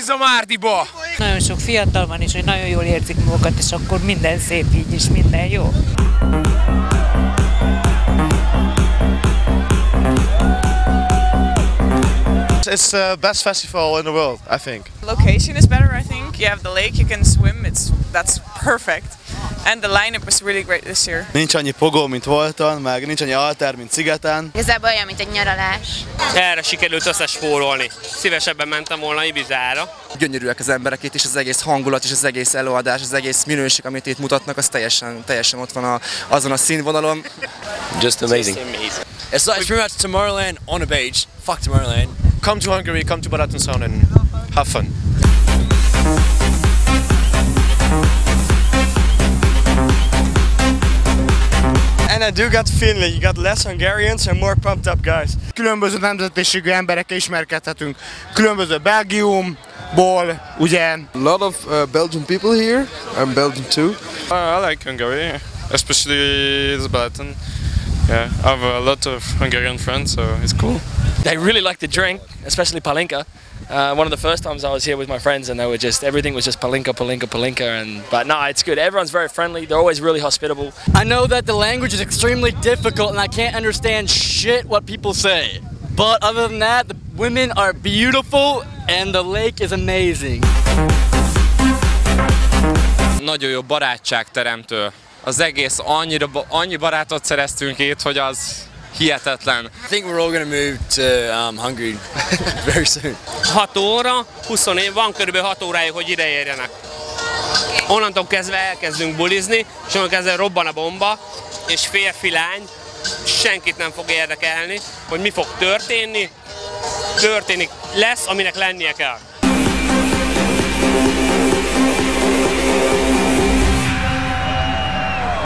ez a Márdiba! Nagyon sok fiatal van, és hogy nagyon jól érzik magukat, és akkor minden szép így, és minden jó. It's the best festival in the world, I think. Location is better, I think. You have the lake, you can swim. That's perfect. And the lineup was really great this year. Nincs annyi pogó, mint voltan, meg nincs annyi altár, mint Szigeten. Igazából olyan, mint egy nyaralás. Erre sikerült összespórolni. Szívesebben mentem volna Ibizára. Gyönyörűek az emberek itt, és az egész hangulat, és az egész előadás, az egész minőség, amit itt mutatnak, az teljesen ott van azon a színvonalon. Just amazing. It's pretty much Tomorrowland on a beach. Fuck Tomorrowland. Come to Hungary, come to Balaton Sound and have fun. And I do got the feeling that you got less Hungarians and more pumped up guys. Különböző nemzetiségű emberekkel ismerkedhetünk. Különböző Belgiumból, ugye. A lot of Belgian people here. I'm Belgian too. I like Hungary, especially the Balaton. Yeah, I have a lot of Hungarian friends, so it's cool. They really like to drink, especially palinka. One of the first times I was here with my friends, and they were everything was just palinka. But no, it's good. Everyone's very friendly. They're always really hospitable. I know that the language is extremely difficult, and I can't understand shit what people say. But other than that, the women are beautiful, and the lake is amazing. Nagyon jó barátságteremtő. Az egész annyi barátot szereztünk itt, hogy az hihetetlen. I think we're all gonna move to Hungary very soon. 6 óra, 20 év van, körülbelül 6 óráig, hogy ide érjenek. Onnantól kezdve elkezdünk bulizni, és onnantól kezdve robban a bomba, és férfi, lány, senkit nem fog érdekelni, hogy mi fog történni. Történik, lesz, aminek lennie kell.